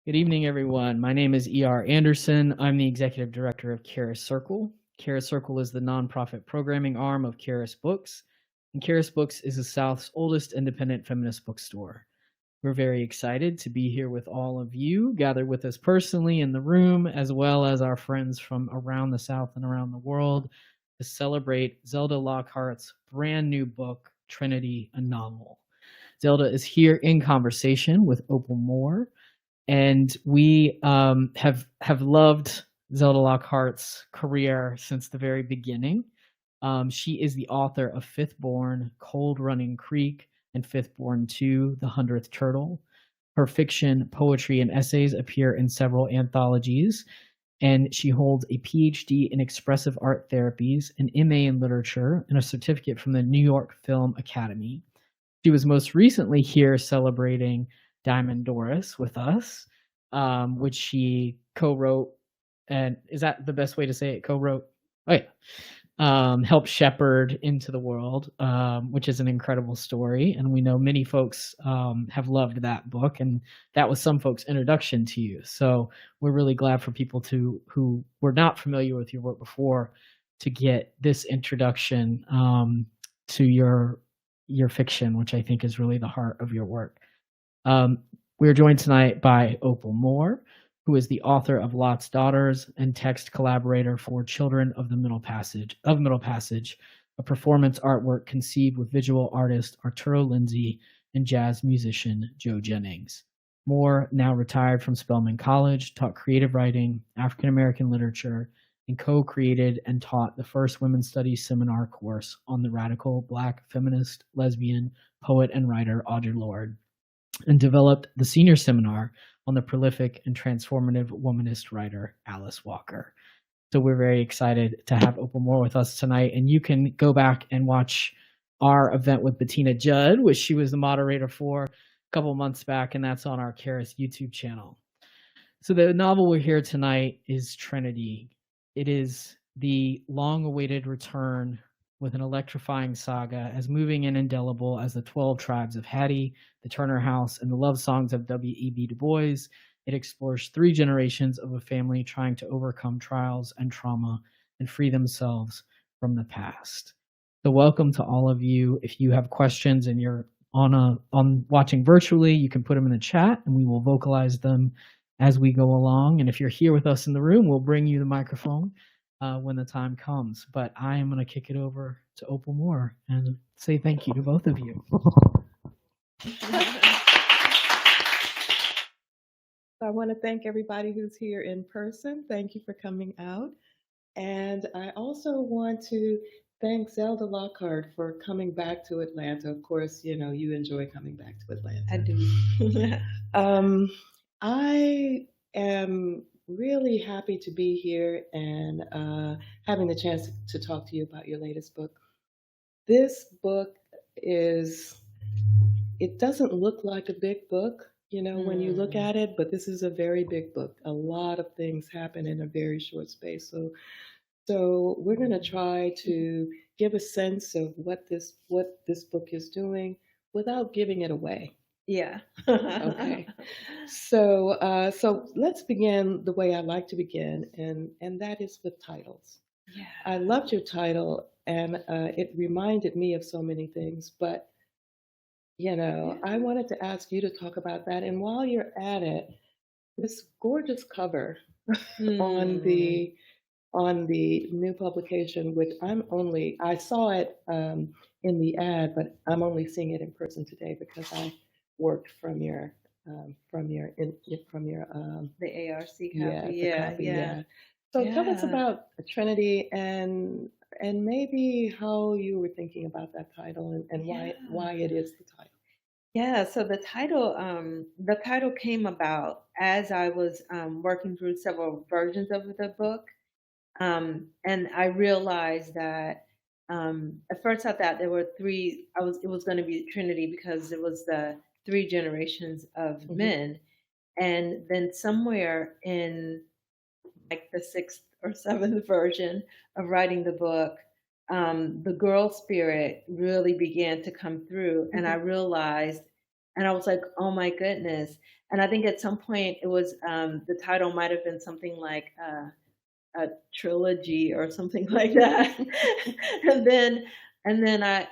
Good evening, everyone. My name is E.R. Anderson. I'm the executive director of Charis Circle. Charis Circle is the nonprofit programming arm of Charis Books, and Charis Books is the South's oldest independent feminist bookstore. We're very excited to be here with all of you, gathered with us personally in the room, as well as our friends from around the South and around the world, to celebrate Zelda Lockhart's brand new book, Trinity, a Novel. Zelda is here in conversation with Opal Moore, and we have loved Zelda Lockhart's career since the very beginning. She is the author of Fifth Born, Cold Running Creek, and Fifth Born 2, The 100th Turtle. Her fiction, poetry, and essays appear in several anthologies, and she holds a PhD in expressive art therapies, an MA in literature, and a certificate from the New York Film Academy. She was most recently here celebrating Diamond Doris with us, which she co-wrote. And is that the best way to say it? Co-wrote? Oh, yeah. Helped shepherd into the world, which is an incredible story. And we know many folks have loved that book, and that was some folks' introduction to you. So we're really glad for people who were not familiar with your work before to get this introduction to your fiction, which I think is really the heart of your work. We are joined tonight by Opal Moore, who is the author of Lot's Daughters and text collaborator for Children of the Middle Passage, a performance artwork conceived with visual artist Arturo Lindsay and jazz musician Joe Jennings. Moore, now retired from Spelman College, taught creative writing, African American literature, and co-created and taught the first women's studies seminar course on the radical Black feminist, lesbian, poet, and writer Audre Lorde, and developed the senior seminar on the prolific and transformative womanist writer Alice Walker. So we're very excited to have Opal Moore with us tonight, and you can go back and watch our event with Bettina Judd, which she was the moderator for a couple months back, and that's on our Charis YouTube channel. So the novel we're here tonight is Trinity. It is the long-awaited return with an electrifying saga as moving and indelible as the 12 Tribes of Hattie, the Turner House, and the love songs of W.E.B. Du Bois. It explores 3 generations of a family trying to overcome trials and trauma and free themselves from the past. So welcome to all of you. If you have questions and you're on watching virtually, you can put them in the chat and we will vocalize them as we go along. And if you're here with us in the room, we'll bring you the microphone when the time comes. But I am going to kick it over to Opal Moore and say thank you to both of you. I want to thank everybody who's here in person. Thank you for coming out. And I also want to thank Zelda Lockhart for coming back to Atlanta. Of course, you know, you enjoy coming back to Atlanta. I do. I am really happy to be here and having the chance to talk to you about your latest book. This book it doesn't look like a big book, you know, when you look at it, but this is a very big book. A lot of things happen in a very short space. So we're going to try to give a sense of what this book is doing without giving it away. Yeah. Okay. So let's begin the way I like to begin, and that is with titles. Yeah. I loved your title, and it reminded me of so many things. But you know, I wanted to ask you to talk about that. And while you're at it, this gorgeous cover on the new publication, which I saw it in the ad, but I'm only seeing it in person today because I worked from your the ARC copy. Yeah. So tell us about Trinity and maybe how you were thinking about that title and why it is the title. Yeah, so the title came about as I was working through several versions of the book, and I realized that at first I thought there were 3. It was going to be Trinity because it was the 3 generations of men, and then somewhere in like the 6th or 7th version of writing the book, the girl spirit really began to come through, and I realized And I was like, oh my goodness. And I think at some point it was the title might have been something like a trilogy or something like that. and then and then I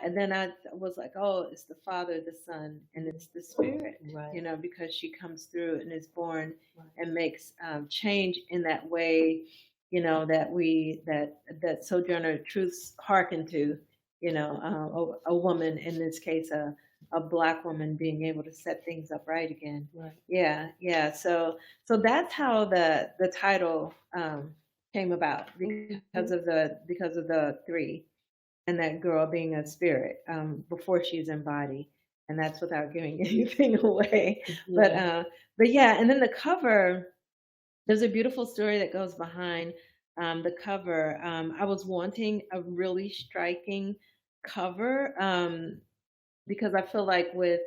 was like, oh, it's the Father, the Son, and it's the Spirit, Right. you know, because she comes through and is born Right. and makes change in that way, you know, that Sojourner Truths hearken to, you know, a woman, in this case, a Black woman being able to set things up right again. Right. Yeah, yeah. So that's how the title came about, because of the three, and that girl being a spirit before she's in body, and that's without giving anything away. Yeah. But yeah, and then the cover. There's a beautiful story that goes behind the cover. I was wanting a really striking cover, because I feel like with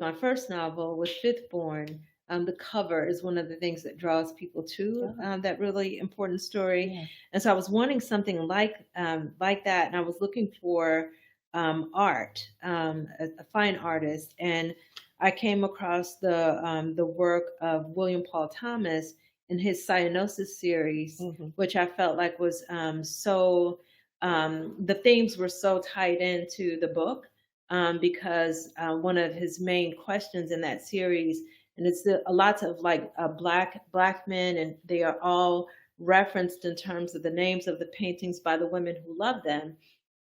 my first novel, with Fifth Born, the cover is one of the things that draws people to that really important story. Yeah. And so I was wanting something like that, and I was looking for art, a fine artist, and I came across the work of William Paul Thomas in his Cyanosis series, which I felt like was so the themes were so tied into the book, because one of his main questions in that series, and it's a lots of like black men, and they are all referenced in terms of the names of the paintings by the women who love them,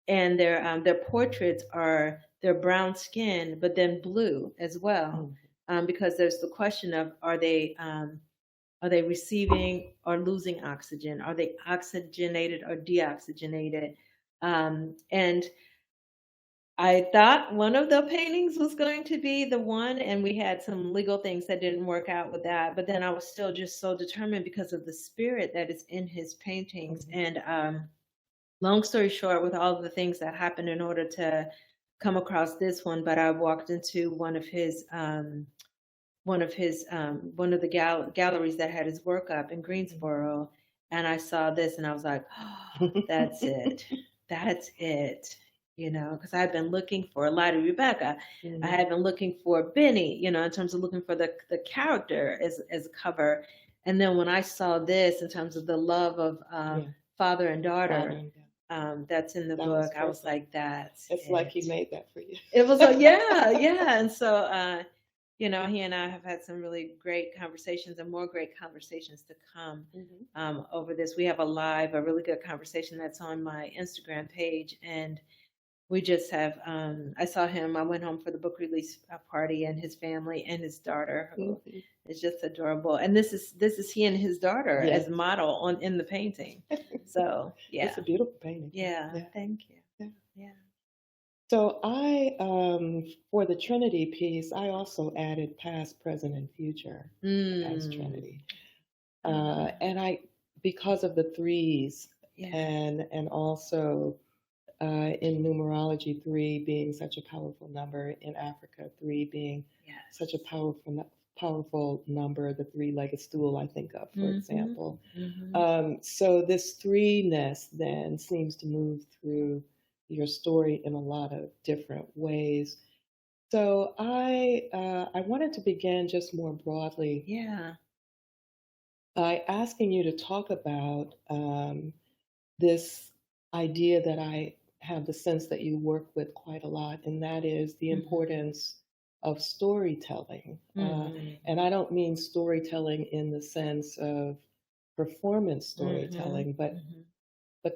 and their portraits are their brown skin, but then blue as well, because there's the question of are they receiving or losing oxygen? Are they oxygenated or deoxygenated? And I thought one of the paintings was going to be the one, and we had some legal things that didn't work out with that. But then I was still just so determined because of the spirit that is in his paintings. And long story short, with all of the things that happened in order to come across this one, but I walked into one of the galleries that had his work up in Greensboro, and I saw this, and I was like, oh, that's it. That's it. You know, because I had been looking for Lottie Rebecca. I had been looking for Benny, you know, in terms of looking for the character as a cover. And then when I saw this in terms of the love of father and daughter, that's in the book, I was like, it's like he made that for you. It was like, yeah. And so, you know, he and I have had some really great conversations, and more great conversations to come over this. We have a really good conversation that's on my Instagram page, and we just have, I saw him, I went home for the book release party, and his family and his daughter, who is just adorable. And this is he and his daughter as model in the painting. So, yeah. It's a beautiful painting. Yeah. Thank you. Yeah. So I, for the Trinity piece, I also added past, present, and future as Trinity. And because of the threes, and also in numerology, 3 being such a powerful number, in Africa, 3 being such a powerful number, the 3-legged stool I think of, for example. So this 3-ness then seems to move through your story in a lot of different ways. So I wanted to begin just more broadly by asking you to talk about this idea that I have the sense that you work with quite a lot, and that is the importance of storytelling. And I don't mean storytelling in the sense of performance storytelling, but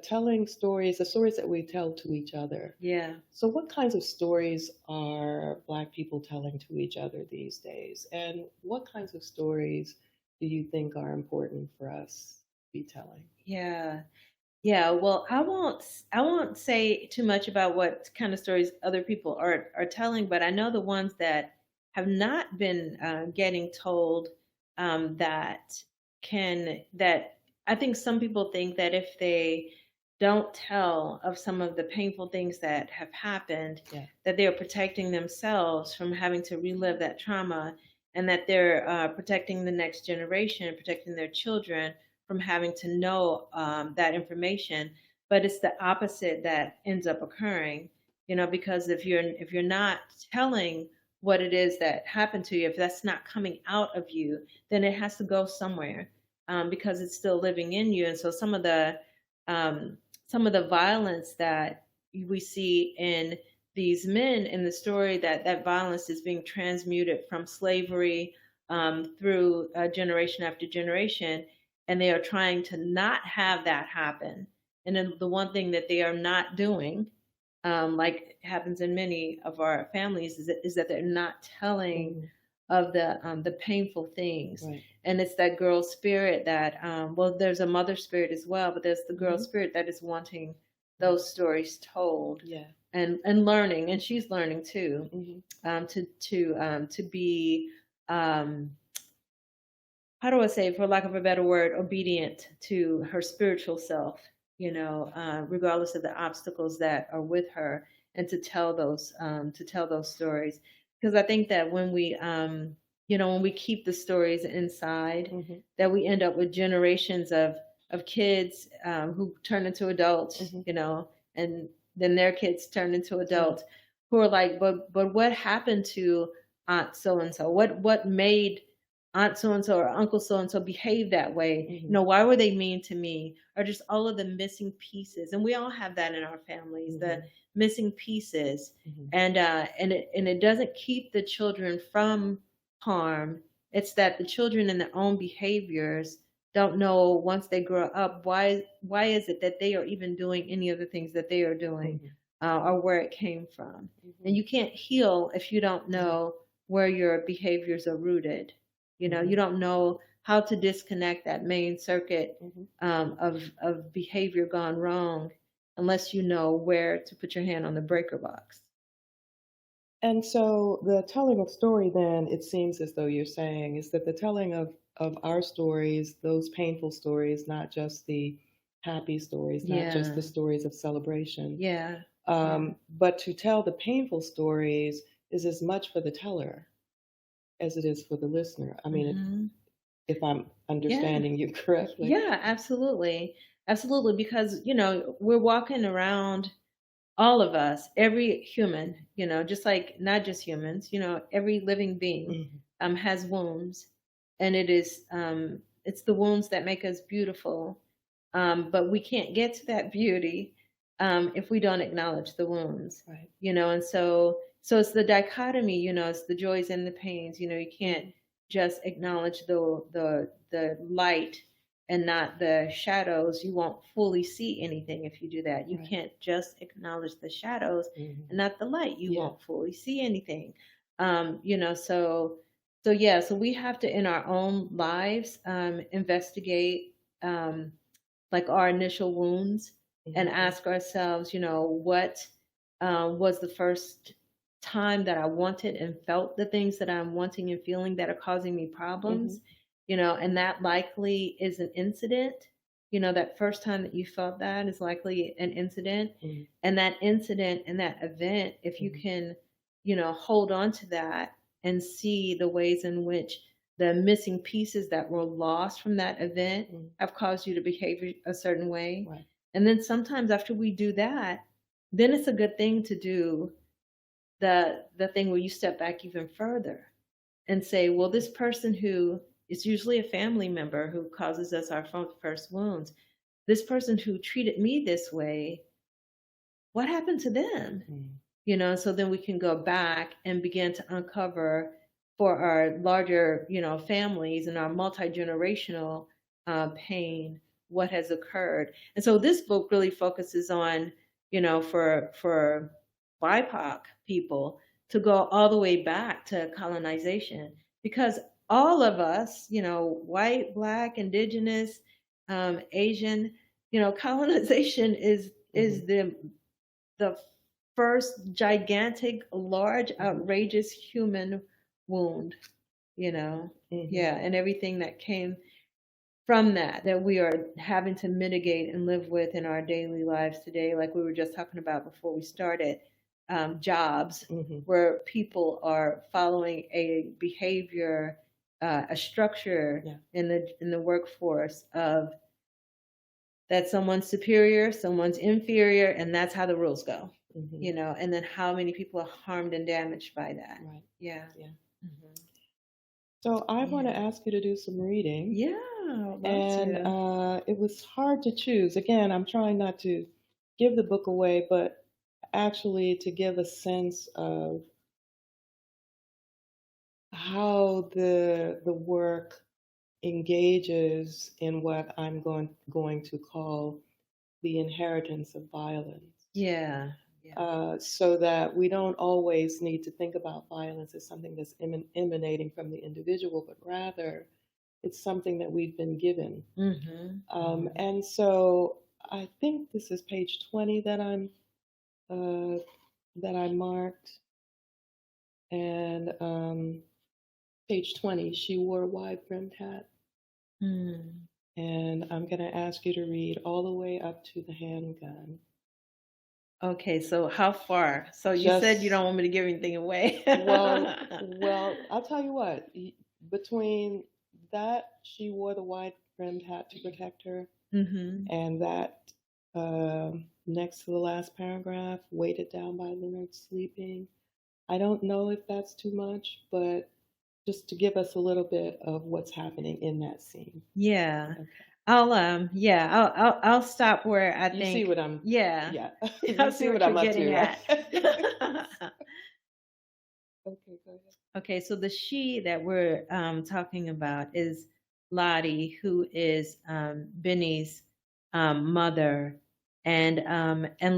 telling stories, the stories that we tell to each other. Yeah. So what kinds of stories are Black people telling to each other these days? And what kinds of stories do you think are important for us to be telling? Yeah, well, I won't say too much about what kind of stories other people are telling, but I know the ones that have not been getting told, that I think some people think that if they don't tell of some of the painful things that have happened, that they are protecting themselves from having to relive that trauma, and that they're protecting the next generation, protecting their children from having to know that information. But it's the opposite that ends up occurring, you know, because if you're not telling what it is that happened to you, if that's not coming out of you, then it has to go somewhere, because it's still living in you. And so some of the violence that we see in these men in the story, that violence is being transmuted from slavery, through generation after generation, and they are trying to not have that happen. And then the one thing that they are not doing, like happens in many of our families, is that they're not telling of the painful things. Right. And it's that girl spirit that, well, there's a mother spirit as well, but there's the girl spirit that is wanting those stories told. Yeah. And learning, and she's learning too, to be, how do I say, for lack of a better word, obedient to her spiritual self, regardless of the obstacles that are with her, and to tell those stories. Because I think that when we, when we keep the stories inside, that we end up with generations of kids who turn into adults, and then their kids turn into adults who are like, but what happened to Aunt so and so? What made Aunt so and so or Uncle so and so behave that way? Why were they mean to me? Or just all of the missing pieces. And we all have that in our families, the missing pieces. And it doesn't keep the children from harm. It's that the children in their own behaviors don't know, once they grow up, why is it that they are even doing any of the things that they are doing, or where it came from. And you can't heal if you don't know where your behaviors are rooted. You don't know how to disconnect that main circuit of behavior gone wrong unless you know where to put your hand on the breaker box. And so the telling of story, then, it seems as though you're saying, is that the telling of our stories, those painful stories, not just the happy stories, not just the stories of celebration. Yeah. But to tell the painful stories is as much for the teller as it is for the listener. I mean, if I'm understanding you correctly. Yeah, absolutely. Absolutely. Because, we're walking around, all of us, every human, just like not just humans, every living being has wounds. And it is, it's the wounds that make us beautiful. But we can't get to that beauty if we don't acknowledge the wounds. Right. And so it's the dichotomy, it's the joys and the pains. You can't just acknowledge the light and not the shadows. You won't fully see anything if you do that. You can't just acknowledge the shadows and not the light. You won't fully see anything. So we have to, in our own lives, investigate like our initial wounds and ask ourselves, what was the first time that I wanted and felt the things that I'm wanting and feeling that are causing me problems, and that likely is an incident. That first time that you felt that is likely an incident. And that incident and that event, if you can, hold on to that and see the ways in which the missing pieces that were lost from that event have caused you to behave a certain way. Right. And then sometimes after we do that, then it's a good thing to do the thing where you step back even further and say, well, this person who is usually a family member who causes us our first wounds, this person who treated me this way, what happened to them? So then we can go back and begin to uncover for our larger, families and our multi-generational pain, what has occurred. And so this book really focuses on, for BIPOC people to go all the way back to colonization, because all of us, white, Black, Indigenous, Asian, colonization is the first gigantic, large, outrageous human wound, and everything that came from that we are having to mitigate and live with in our daily lives today, like we were just talking about before we started. Jobs where people are following a behavior, a structure in the workforce of that someone's superior, someone's inferior, and that's how the rules go. you know, and then how many people are harmed and damaged by that. Right. Yeah. Yeah. Mhm. So I want to Yeah. ask you to do some reading. Yeah, I'd love And to. it was hard to choose. Again, I'm trying not to give the book away, but actually to give a sense of how the work engages in what I'm going to call the inheritance of violence. Yeah. Yeah. So that we don't always need to think about violence as something that's emanating from the individual, but rather it's something that we've been given. And so I think this is page 20 that I marked, and page 20, she wore a wide-brimmed hat. And I'm going to ask you to read all the way up to the handgun. Okay, so how far? So you said you don't want me to give anything away. well, I'll tell you what. Between that, she wore the wide-brimmed hat to protect her, and that next to the last paragraph, weighted down by Leonard sleeping. I don't know if that's too much, but just to give us a little bit of what's happening in that scene. Yeah. Okay. I'll stop where I think. You see what I'm. Yeah. Yeah. You see what I'm up to. At. Okay, go ahead. Okay, so the she that we're talking about is Lottie, who is Benny's mother, and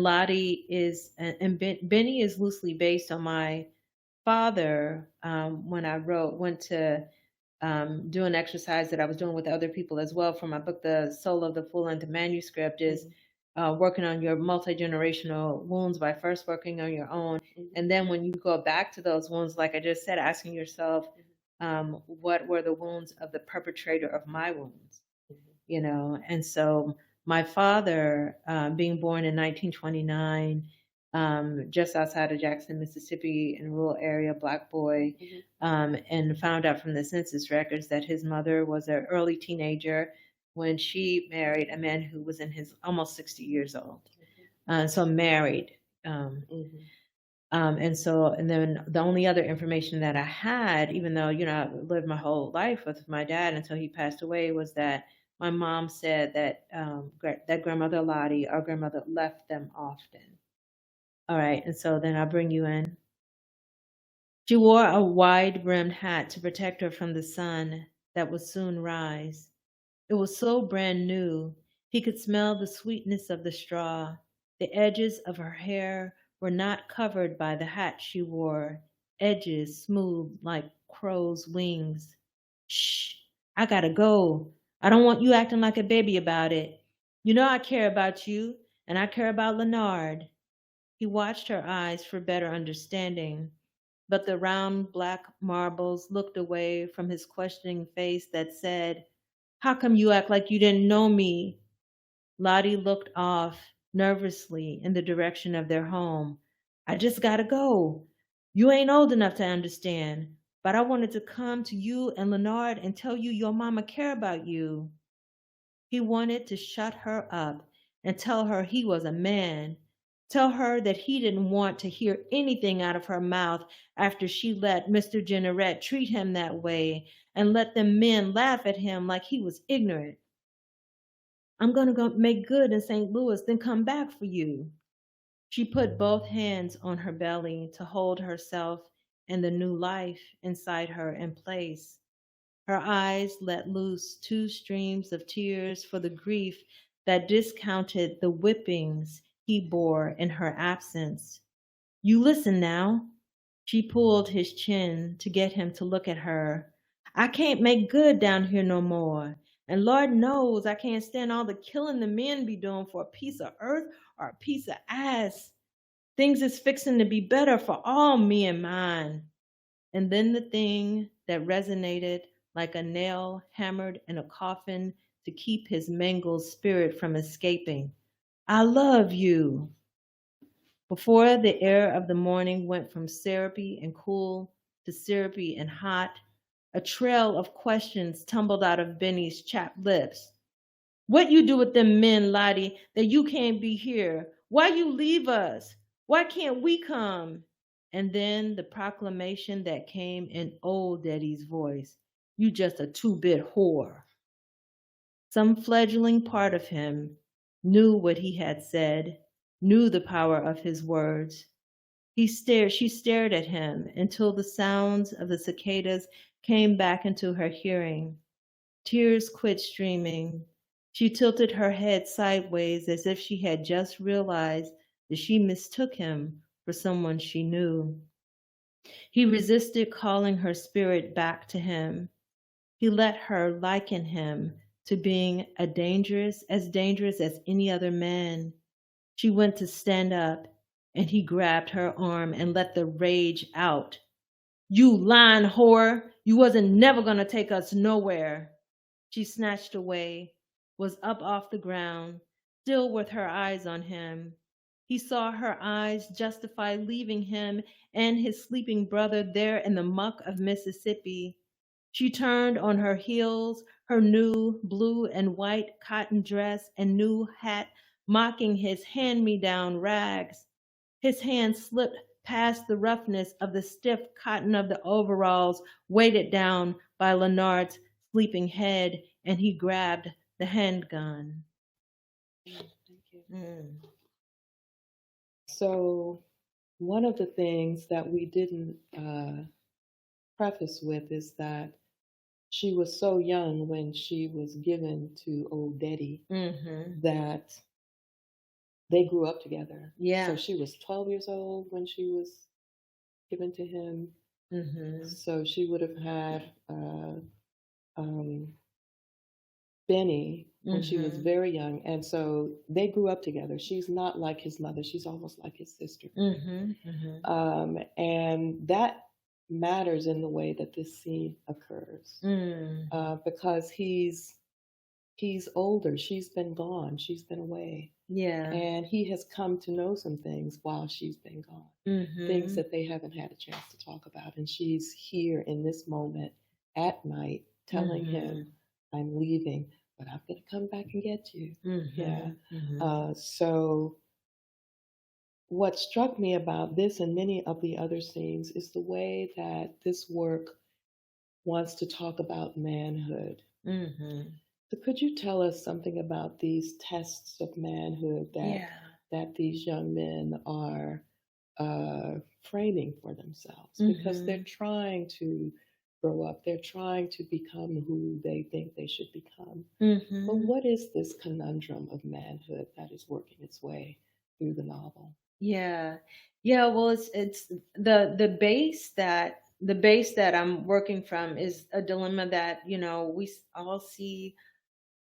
Lottie is Benny is loosely based on my father. When I went to do an exercise that I was doing with other people as well for my book, The Soul of the Full-Length Manuscript, is working on your multi-generational wounds by first working on your own. And then when you go back to those wounds, like I just said, asking yourself, what were the wounds of the perpetrator of my wounds? You know, and so my father, being born in 1929, just outside of Jackson, Mississippi, in a rural area, Black boy, and found out from the census records that his mother was an early teenager when she married a man who was in his almost 60 years old. So married. And then the only other information that I had, even though, you know, I lived my whole life with my dad until he passed away, was that my mom said that that grandmother Lottie, our grandmother, left them often. All right, and so then I'll bring you in. She wore a wide-brimmed hat to protect her from the sun that would soon rise. It was so brand new, he could smell the sweetness of the straw. The edges of her hair were not covered by the hat she wore, edges smooth like crow's wings. Shh, I gotta go. I don't want you acting like a baby about it. You know I care about you, and I care about Leonard. He watched her eyes for better understanding, but the round black marbles looked away from his questioning face that said, "How come you act like you didn't know me?" Lottie looked off nervously in the direction of their home. "I just gotta go. You ain't old enough to understand, but I wanted to come to you and Leonard and tell you your mama care about you." He wanted to shut her up and tell her he was a man. Tell her that he didn't want to hear anything out of her mouth after she let Mr. Jenneret treat him that way and let them men laugh at him like he was ignorant. "I'm going to go make good in St. Louis, then come back for you." She put both hands on her belly to hold herself and the new life inside her in place. Her eyes let loose 2 streams of tears for the grief that discounted the whippings he bore in her absence. "You listen now." She pulled his chin to get him to look at her. "I can't make good down here no more. And Lord knows I can't stand all the killing the men be doing for a piece of earth or a piece of ass. Things is fixing to be better for all me and mine." And then the thing that resonated like a nail hammered in a coffin to keep his mangled spirit from escaping. "I love you." Before the air of the morning went from syrupy and cool to syrupy and hot, a trail of questions tumbled out of Benny's chapped lips. "What you do with them men, Lottie, that you can't be here? Why you leave us? Why can't we come? And then the proclamation that came in old Daddy's voice, you just a two-bit whore. Some fledgling part of him knew what he had said, knew the power of his words. She stared at him until the sounds of the cicadas came back into her hearing. Tears quit streaming. She tilted her head sideways as if she had just realized that she mistook him for someone she knew. He resisted calling her spirit back to him. He let her liken him to being as dangerous as any other man. She went to stand up, and he grabbed her arm and let the rage out. You lying whore! You wasn't never gonna take us nowhere. She snatched away, was up off the ground, still with her eyes on him. He saw her eyes justify leaving him and his sleeping brother there in the muck of Mississippi. She turned on her heels, her new blue and white cotton dress and new hat mocking his hand-me-down rags. His hand slipped past the roughness of the stiff cotton of the overalls weighted down by Leonard's sleeping head, and he grabbed the handgun. Thank you. So one of the things that we didn't preface with is that she was so young when she was given to old Daddy that they grew up together. Yeah. So she was 12 years old when she was given to him. So she would have had Benny when she was very young. And so they grew up together. She's not like his mother. She's almost like his sister. And that matters in the way that this scene occurs because he's older. She's been gone. She's been away. Yeah. And he has come to know some things while she's been gone, things that they haven't had a chance to talk about. And she's here in this moment at night telling him, I'm leaving, but I'm going to come back and get you. So what struck me about this and many of the other scenes is the way that this work wants to talk about manhood. So could you tell us something about these tests of manhood that these young men are framing for themselves? Because they're trying to grow up. They're trying to become who they think they should become. But what is this conundrum of manhood that is working its way through the novel? Yeah. Well, it's the base that I'm working from is a dilemma that, we all see,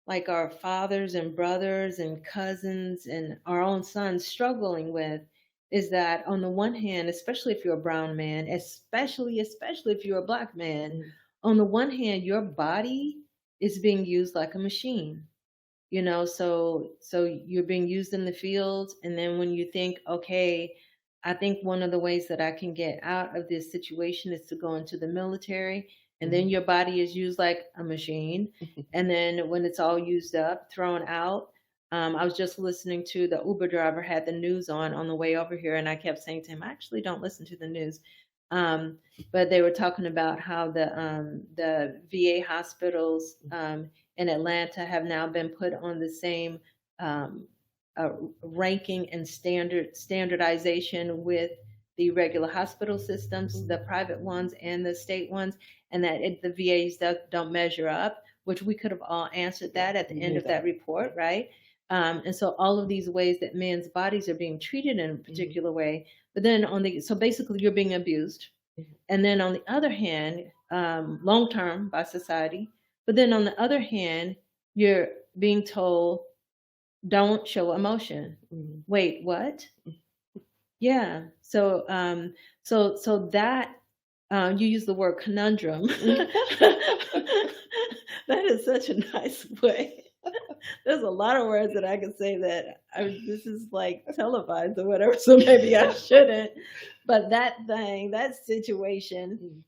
like our fathers and brothers and cousins and our own sons struggling with, is that on the one hand, especially if you're a brown man, especially if you're a black man, on the one hand, your body is being used like a machine. So you're being used in the fields, and then when you think, okay, I think one of the ways that I can get out of this situation is to go into the military, and then your body is used like a machine, and then when it's all used up, thrown out. I was just listening to the Uber driver had the news on the way over here, and I kept saying to him, I actually don't listen to the news. But they were talking about how the VA hospitals in Atlanta have now been put on the same ranking and standardization with the regular hospital systems, the private ones and the state ones, and that the VAs don't measure up, which we could have all answered that at the end of that report, right? And so all of these ways that men's bodies are being treated in a particular way, but then so basically you're being abused. And then on the other hand, long-term by society, but then on the other hand, you're being told, don't show emotion. Wait, what? Yeah. So that, you use the word conundrum. That is such a nice way. There's a lot of words that I could say that this is like televised or whatever, so maybe I shouldn't. But that situation,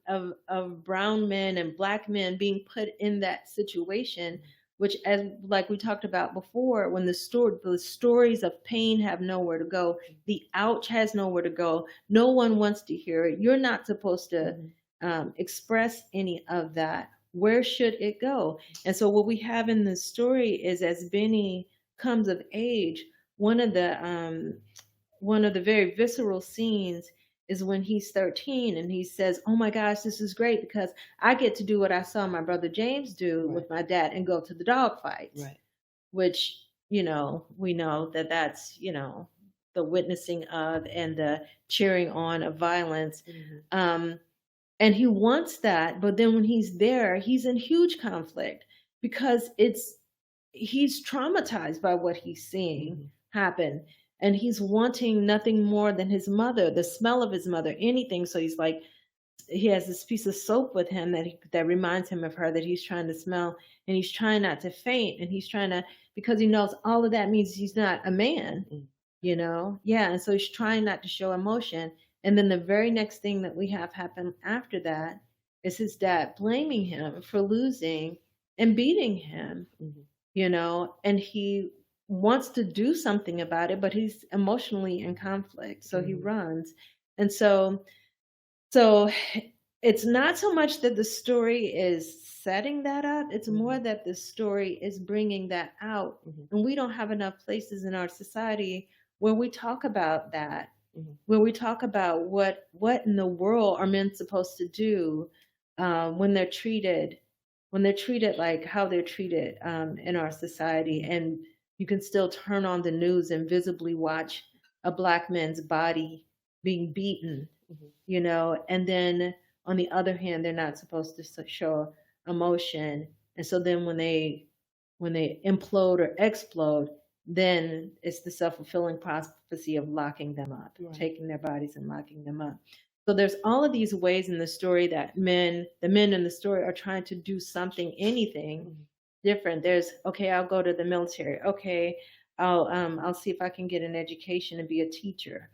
of brown men and black men being put in that situation which, as like we talked about before, when the stories of pain have nowhere to go, the ouch has nowhere to go. No one wants to hear it. You're not supposed to express any of that. Where should it go? And so what we have in this story is, as Benny comes of age, one of the very visceral scenes is when he's 13 and he says, "Oh my gosh, this is great because I get to do what I saw my brother James do with my dad and go to the dog fights." Right. Which, we know that that's, the witnessing of and the cheering on of violence. And he wants that, but then when he's there, he's in huge conflict because he's traumatized by what he's seeing happen. And he's wanting nothing more than his mother, the smell of his mother, anything. So he's like, he has this piece of soap with him that reminds him of her, that he's trying to smell, and he's trying not to faint, and he's trying to, because he knows all of that means he's not a man, Yeah, and so he's trying not to show emotion. And then the very next thing that we have happen after that is his dad blaming him for losing and beating him, and he wants to do something about it, but he's emotionally in conflict. So he runs. And so it's not so much that the story is setting that up. It's more that the story is bringing that out. And we don't have enough places in our society where we talk about that, where we talk about what in the world are men supposed to do when they're treated like how they're treated in our society. And you can still turn on the news and visibly watch a Black man's body being beaten, and then on the other hand, they're not supposed to show emotion. And so then when they implode or explode, then it's the self-fulfilling prophecy of locking them up, taking their bodies and locking them up. So there's all of these ways in the story that the men in the story are trying to do something, anything different. There's, okay, I'll go to the military. Okay, I'll see if I can get an education and be a teacher.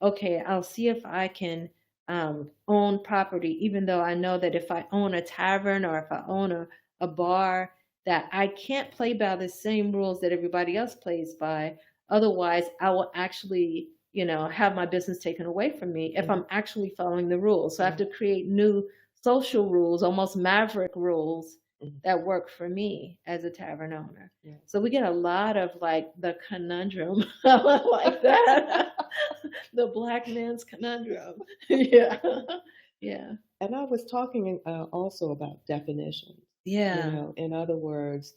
Okay, I'll see if I can own property, even though I know that if I own a tavern or if I own a bar, that I can't play by the same rules that everybody else plays by. Otherwise, I will actually, have my business taken away from me if I'm actually following the rules. So I have to create new social rules, almost maverick rules that work for me as a tavern owner. So we get a lot of like the conundrum like that. The Black man's conundrum. Yeah. And I was talking also about definitions. In other words,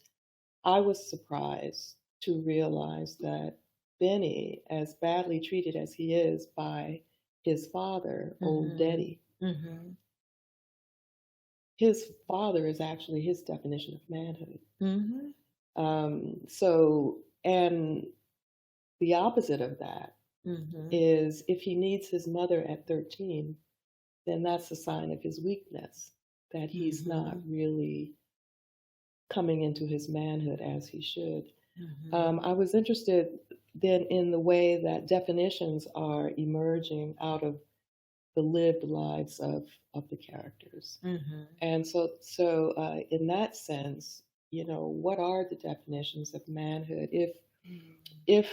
I was surprised to realize that Benny, as badly treated as he is by his father, Old Daddy, his father is actually his definition of manhood. So, and the opposite of that is if he needs his mother at 13, then that's a sign of his weakness, that he's not really coming into his manhood as he should. I was interested then in the way that definitions are emerging out of the lived lives of the characters. And so in that sense, what are the definitions of manhood? If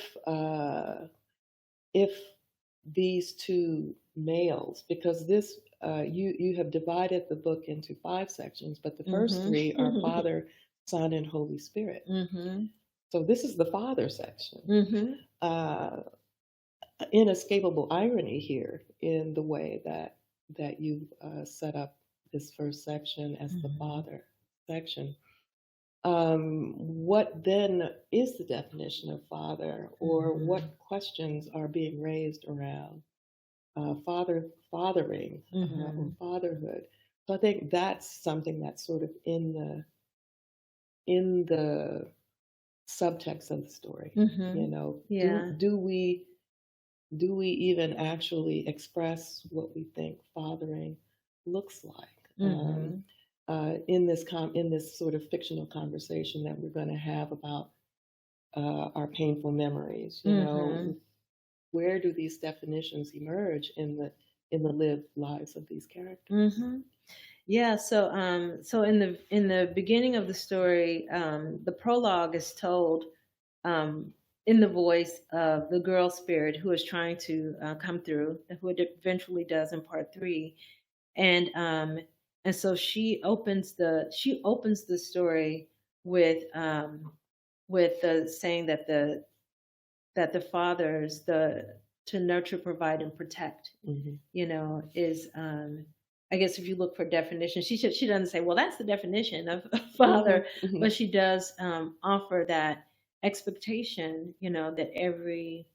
these two males, because this you have divided the book into 5 sections, but the first 3 are Father, Son, and Holy Spirit. So this is the Father section. Inescapable irony here in the way that you've set up this first section as the Father section. What then is the definition of father, or what questions are being raised around fathering or fatherhood? So I think that's something that's sort of in the subtext of the story. Do we even actually express what we think fathering looks like? In this sort of fictional conversation that we're going to have about our painful memories, where do these definitions emerge in the lived lives of these characters? Yeah, so in the beginning of the story, the prologue is told um, in the voice of the girl spirit who is trying to come through, who it eventually does in part three, and um, and so she opens the story with the saying that the fathers, the to nurture, provide, and protect, Mhm. is I guess if you look for definition, she doesn't say, well, that's the definition of a father, Mhm. but she does offer that expectation, that every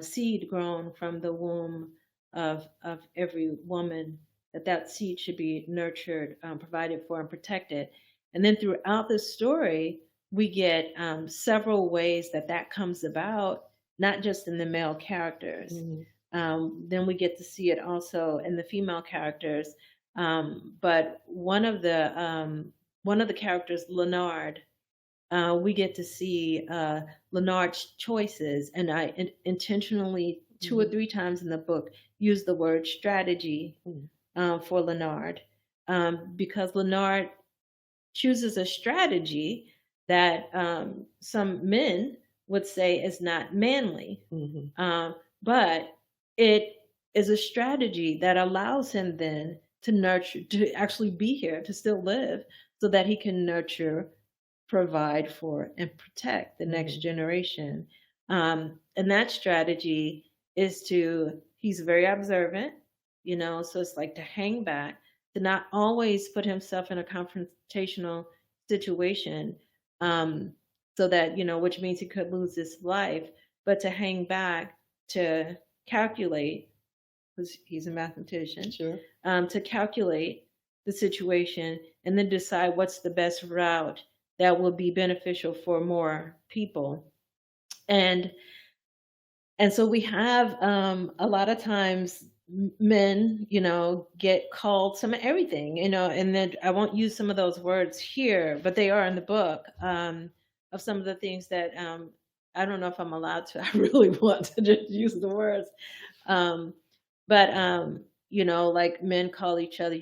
seed grown from the womb of every woman, that seed should be nurtured, provided for, and protected. And then throughout the story, we get several ways that comes about, not just in the male characters. Mhm. Then we get to see it also in the female characters. But one of the characters, Leonard, we get to see Leonard's choices, and I intentionally 2 or 3 times in the book use the word strategy Mhm. for Leonard, because Leonard chooses a strategy that some men would say is not manly, Mhm. but it is a strategy that allows him then to nurture, to actually be here, to still live, so that he can nurture, provide for, and protect the next Mhm. generation. And that strategy is he's very observant, so it's like to hang back, to not always put himself in a confrontational situation, um, so that, which means he could lose his life, but to hang back, to calculate, because he's a mathematician, Sure. to calculate the situation and then decide what's the best route that will be beneficial for more people. And and so we have a lot of times men, get called some of everything, and then I won't use some of those words here, but they are in the book, of some of the things that I don't know if I'm allowed to. I really want to just use the words. Um, but like men call each other,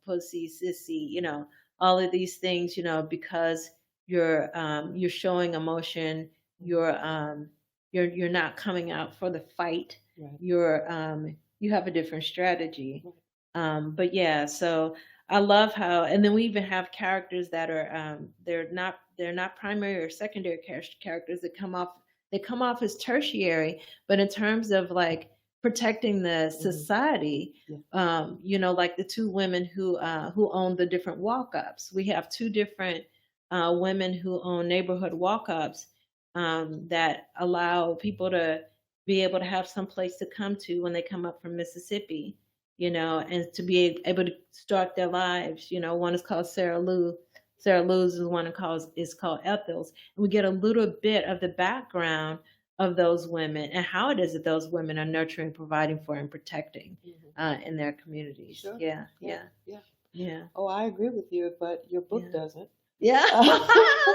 pussy, sissy, all of these things, because you're showing emotion, you're not coming out for the fight. Right. You have a different strategy. Right. But yeah, so I love how, and then we even have characters that are they're not primary or secondary characters that come off as tertiary, but in terms of like protecting the society, Yeah. like the 2 women who own the different walk-ups. We have 2 different women who own neighborhood walk-ups, that allow people to be able to have some place to come to when they come up from Mississippi, and to be able to start their lives. One is called Sarah Lou. Sarah Lou's is one is called Ethel's. And we get a little bit of the background of those women and how it is that those women are nurturing, providing for, and protecting in their communities. Sure. Yeah. Yeah. Oh, I agree with you, but your book Yeah. doesn't. Yeah.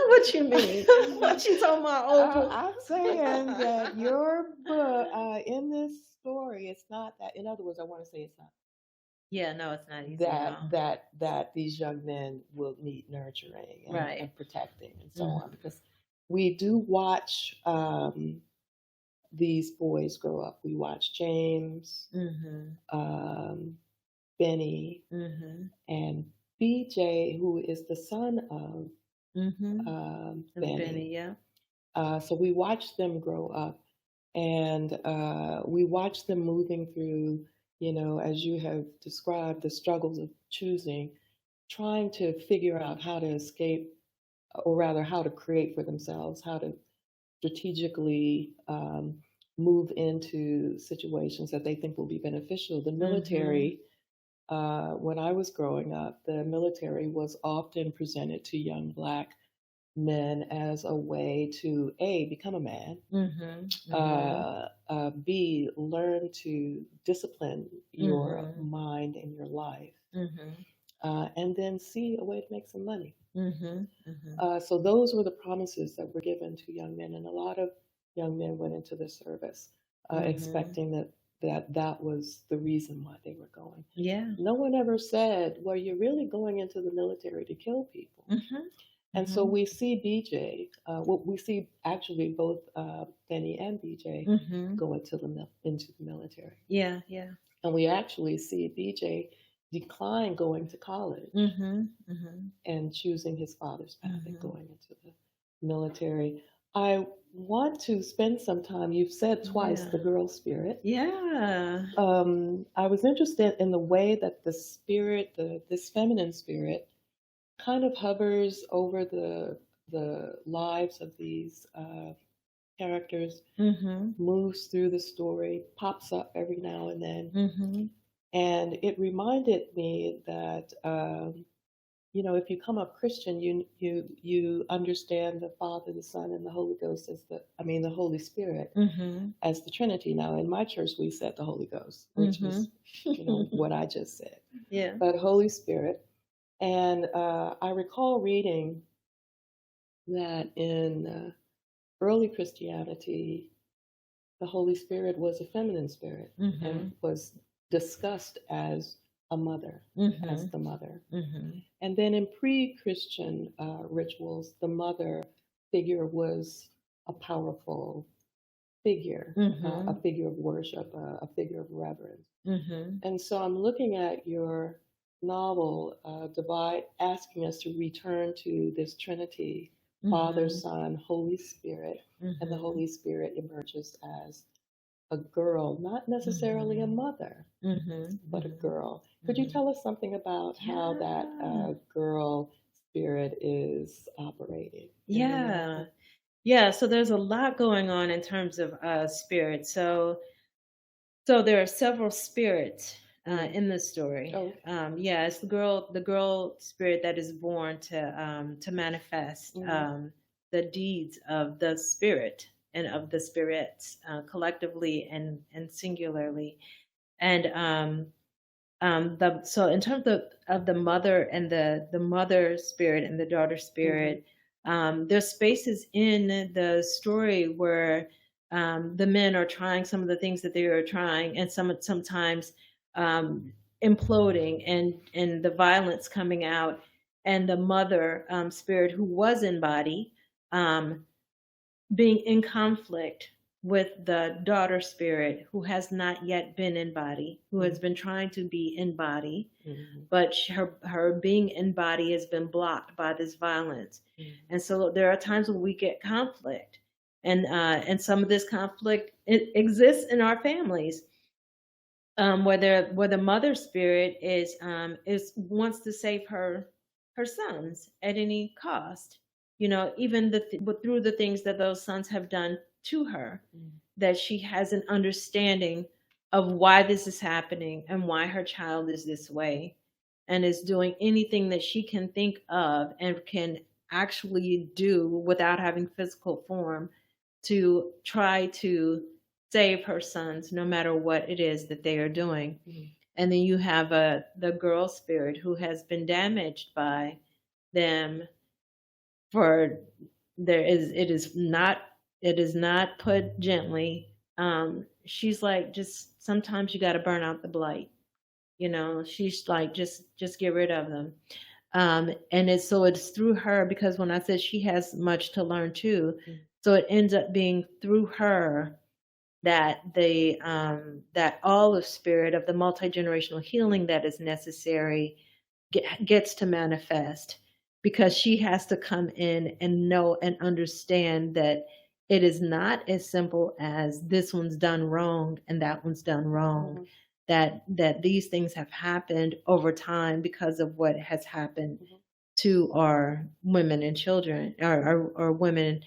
What you mean? What you talking about, Opal? I'm saying that your book, in this story, it's not that. In other words, I want to say it's not Yeah, no, it's not easy at all. that these young men will need nurturing Right. and protecting and so on, because we do watch these boys grow up. We watch James, Benny, and BJ, who is the son of Benny. Yeah. So we watch them grow up, and we watch them moving through, as you have described, the struggles of choosing, trying to figure out how to escape, or rather, how to create for themselves, how to strategically move into situations that they think will be beneficial. The military, when I was growing up, the military was often presented to young Black men as a way to A, become a man, B, learn to discipline your mind and your life, and then C, a way to make some money. So those were the promises that were given to young men, and a lot of young men went into the service expecting that that was the reason why they were going. Yeah. No one ever said, well, you're really going into the military to kill people. Mm-hmm. And so we see BJ, we see actually both Benny and BJ Mm-hmm. go into the military. Yeah, yeah. And we actually see BJ decline going to college Mm-hmm. Mm-hmm. and choosing his father's path and Mhm. going into the military. I want to spend some time, you've said twice, Yeah. the girl spirit. Yeah. I was interested in the way that the spirit, this feminine spirit, kind of hovers over the lives of these characters, Mm-hmm. moves through the story, pops up every now and then, Mm-hmm. and it reminded me that if you come up Christian, you understand the Father, the Son, and the Holy Ghost as the Holy Spirit Mm-hmm. as the Trinity. Now, in my church, we said the Holy Ghost, which was what I just said, Yeah. but Holy Spirit. And I recall reading that in early Christianity, the Holy Spirit was a feminine spirit Mm-hmm. and was discussed as a mother, Mm-hmm. as the mother. Mm-hmm. And then in pre-Christian rituals, the mother figure was a powerful figure, Mm-hmm. a figure of worship, a figure of reverence. Mm-hmm. And so I'm looking at your novel, DuBois, asking us to return to this Trinity, Father, Son, Holy Spirit, and the Holy Spirit emerges as a girl, not necessarily a mother, Mm-hmm. but a girl. Could you tell us something about how that girl spirit is operating? Yeah. Yeah. So there's a lot going on in terms of spirit. So there are several spirits in the story. Oh, Yeah, it's the girl spirit that is born to manifest the deeds of the spirit and of the spirits collectively and singularly. And so in terms of the mother and the mother spirit and the daughter spirit, there's spaces in the story where the men are trying some of the things that they are trying, and sometimes imploding, and the violence coming out, and the mother spirit who was in body being in conflict with the daughter spirit who has not yet been in body, who has been trying to be in body, but her being in body has been blocked by this violence. And so there are times when we get conflict, and some of this conflict exists in our families, where the mother spirit is wants to save her sons at any cost, even through the things that those sons have done to her, that she has an understanding of why this is happening and why her child is this way, and is doing anything that she can think of and can actually do without having physical form to try to save her sons, no matter what it is that they are doing. And then you have the girl spirit who has been damaged by them. For it is not put gently. She's like, just sometimes you got to burn out the blight. She's like, just get rid of them. And it's through her, because when I said she has much to learn too, so it ends up being through her that that all the spirit of the multi-generational healing that is necessary gets to manifest, because she has to come in and know and understand that it is not as simple as this one's done wrong and that one's done wrong, that these things have happened over time because of what has happened to our women and children, our women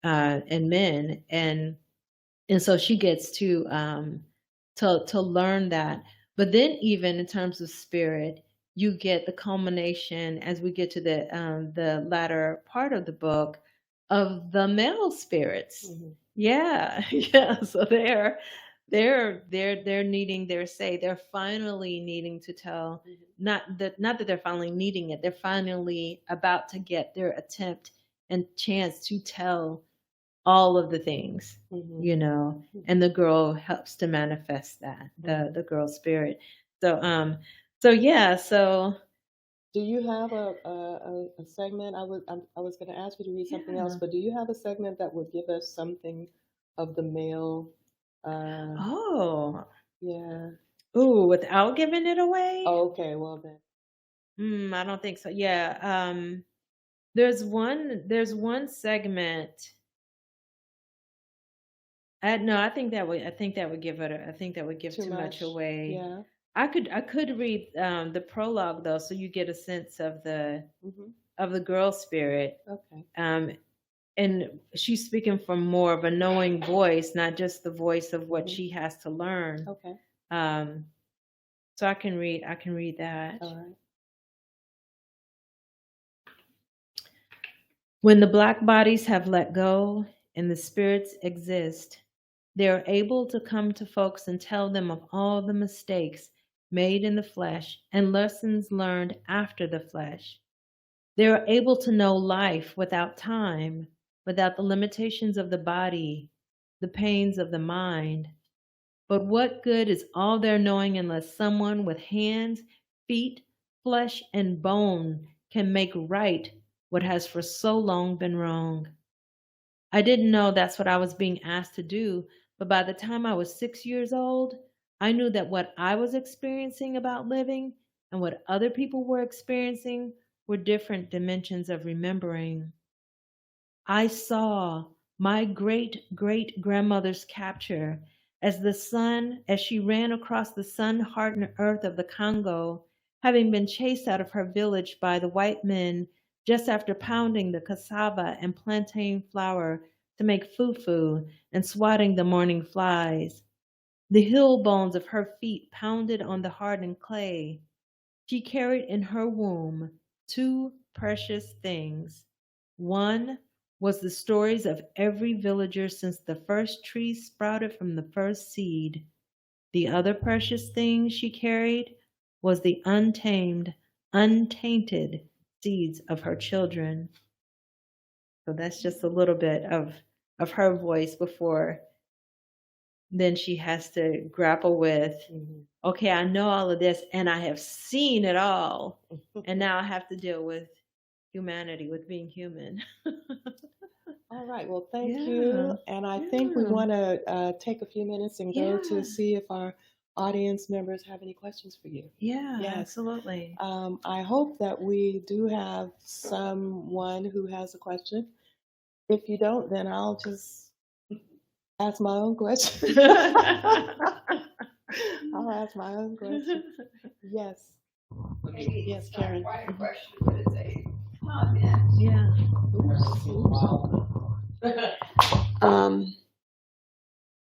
and men, and so she gets to learn that. But then, even in terms of spirit, you get the culmination as we get to the latter part of the book of the male spirits. Yeah, yeah. So they're needing their say. They're finally needing to tell. Not that they're finally needing it. They're finally about to get their attempt and chance to tell all of the things, Mhm. you know, and the girl helps to manifest that, the girl spirit. So yeah, so Do you have a segment? I was going to ask you to read something else, yeah. but do you have a segment that would give us something of the male? Oh, Yeah. ooh, without giving it away? Oh, okay. Well then. I don't think so. Yeah. There's one segment. No, I think that would give Too too much much. away. Yeah. I could read the prologue though, so you get a sense of Hmm. the girl spirit. Okay. And she's speaking from more of a knowing voice, not just the voice of what Hmm. she has to learn. Okay. Um, so I can read that. All right. When the black bodies have let go and the spirits exist, they are able to come to folks and tell them of all the mistakes made in the flesh and lessons learned after the flesh. They are able to know life without time, without the limitations of the body, the pains of the mind. But what good is all their knowing unless someone with hands, feet, flesh, and bone can make right what has for so long been wrong? I didn't know that's what I was being asked to do, but by the time I was 6 years old, I knew that what I was experiencing about living and what other people were experiencing were different dimensions of remembering. I saw my great great grandmother's capture as she ran across the sun hardened earth of the Congo, having been chased out of her village by the white men just after pounding the cassava and plantain flour to make fufu and swatting the morning flies. The heel bones of her feet pounded on the hardened clay. She carried in her womb two precious things. One was the stories of every villager since the first tree sprouted from the first seed. The other precious thing she carried was the untamed, untainted seeds of her children. So that's just a little bit of her voice before then she has to grapple with, Hmm. okay, I know all of this and I have seen it all. And now I have to deal with humanity, with being human. All right. Well, thank Yeah. you. And I think we Yeah. want to take a few minutes and go Yeah. to see if our audience members have any questions for you. Yeah, Yes. absolutely. I hope that we do have someone who has a question. If you don't, then I'll just ask my own question. I'll ask my own question. Yes. Yes, Karen. Quite a question, but it's a comment. Yeah.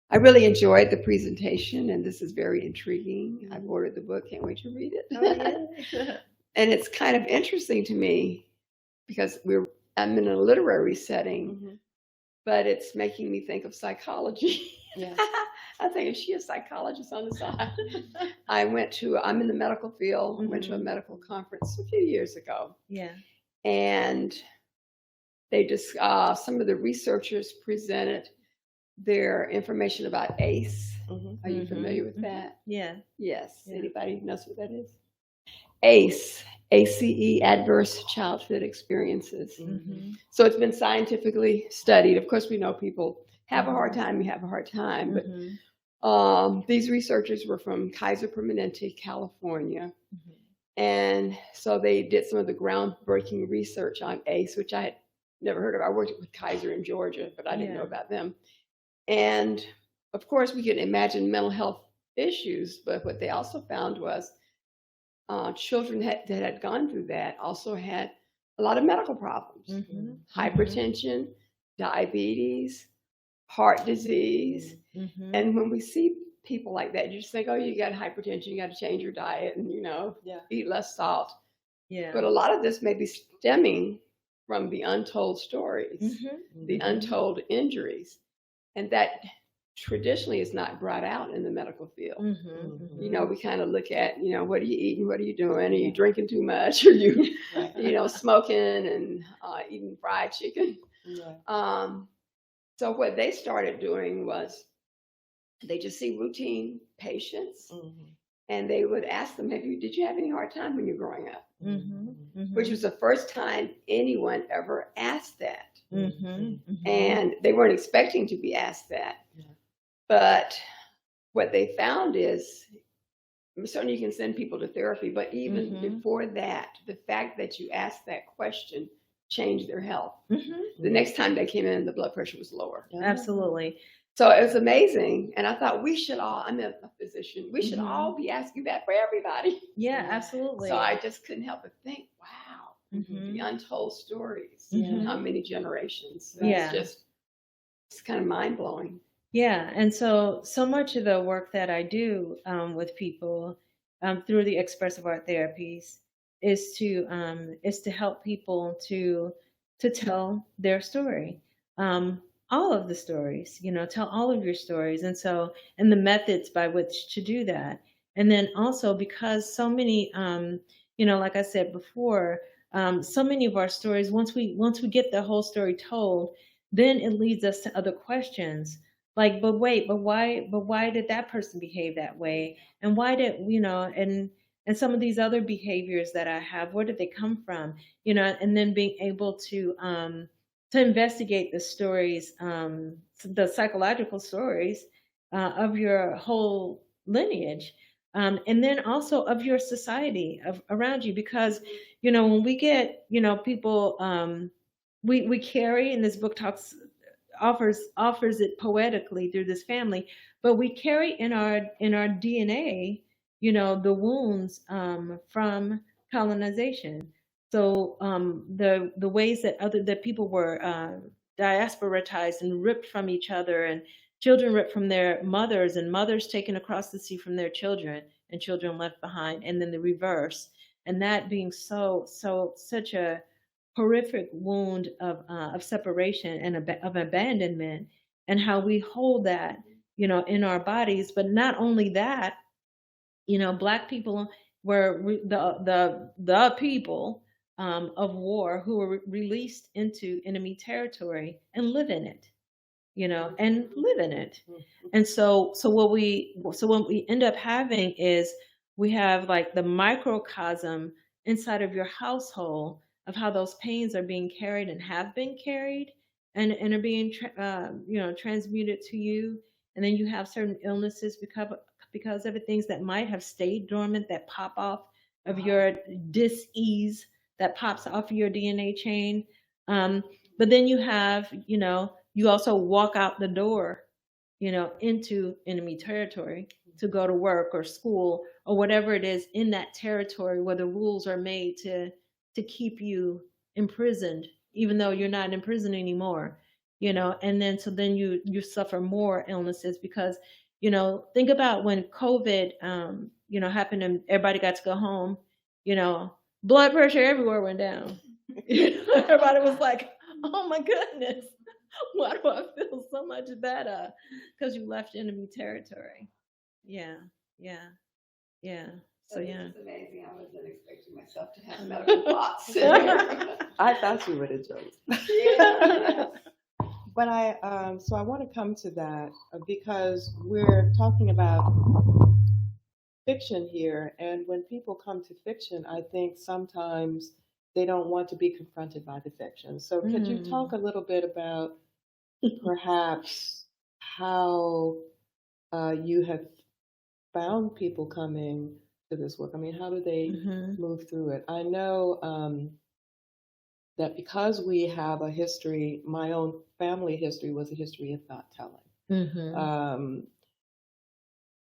I really enjoyed the presentation, and this is very intriguing. I've ordered the book, can't wait to read it. Oh, yeah. And it's kind of interesting to me because I'm in a literary setting, Mhm. but it's making me think of psychology. Yes. I think, is she a psychologist on the side? I'm in the medical field. I went to a medical conference a few years ago, Yeah. and they just some of the researchers presented their information about ACE. Mhm. Are you Mhm, familiar with mhm. that? Yeah. Yes. Yeah. Anybody knows what that is? ACE, ACE, adverse childhood experiences. Mhm. So it's been scientifically studied. Of course, we know people have a hard time. You have a hard time, but Mhm. these researchers were from Kaiser Permanente, California. Mhm. And so they did some of the groundbreaking research on ACE, which I had never heard of. I worked with Kaiser in Georgia, but I didn't know Yeah. about them. And of course, we can imagine mental health issues, but what they also found was children that had gone through that also had a lot of medical problems, Mhm. hypertension, diabetes, heart disease. Mhm. And when we see people like that, you just think, oh, you got hypertension, you got to change your diet and, Yeah. eat less salt. Yeah. But a lot of this may be stemming from the untold stories, Mhm. the untold injuries. And that traditionally is not brought out in the medical field. Mhm. We kind of look at, what are you eating? What are you doing? Are you drinking too much? Are you, Right. smoking and eating fried chicken? Yeah. So what they started doing was they just see routine patients, and they would ask them, did you have any hard time when you were growing up? Which was the first time anyone ever asked that. And they weren't expecting to be asked that. But what they found is, certainly you can send people to therapy, but even before that, the fact that you asked that question changed their health. The next time they came in, the blood pressure was lower. Absolutely. So it was amazing. And I thought we should all, I'm a physician, we should all be asking that for everybody. Yeah, absolutely. So I just couldn't help but think, wow, the untold stories, how many generations. It's kind of mind blowing. Yeah, and so much of the work that I do with people through the expressive art therapies is to help people to tell their story, all of the stories, tell all of your stories, and the methods by which to do that, and then also because so many, like I said before, so many of our stories, once we get the whole story told, then it leads us to other questions. Like, but why did that person behave that way? And why did, and some of these other behaviors that I have, where did they come from? And then being able to investigate the stories, the psychological stories of your whole lineage. And then also of your society around you, because, when we get, people, we carry, and this book offers it poetically through this family, but we carry in our DNA, the wounds from colonization. So the ways that people were diasporatized and ripped from each other, and children ripped from their mothers, and mothers taken across the sea from their children, and children left behind, and then the reverse, and that being such a horrific wound of separation and of abandonment, and how we hold that, in our bodies. But not only that, Black people were the people of war who were released into enemy territory and live in it, And so what we end up having is we have like the microcosm inside of your household of how those pains are being carried and have been carried and are being transmuted to you. And then you have certain illnesses because of it, things that might have stayed dormant that pop off of your dis-ease, that pops off of your DNA chain. But then you have, you also walk out the door, into enemy territory to go to work or school or whatever it is in that territory where the rules are made to keep you imprisoned, even though you're not in prison anymore, and then you suffer more illnesses because, think about when COVID, happened and everybody got to go home, blood pressure everywhere went down. Everybody was like, oh my goodness, why do I feel so much better? Because you left enemy territory. Yeah. So yeah. It's amazing. I wasn't expecting myself to have medical thoughts. I thought you would have joked. Yeah. But I want to come to that because we're talking about fiction here, and when people come to fiction, I think sometimes they don't want to be confronted by the fiction. So could you talk a little bit about perhaps how you have found people coming to this work? I mean, how do they move through it? I know that because we have a history, my own family history was a history of not telling.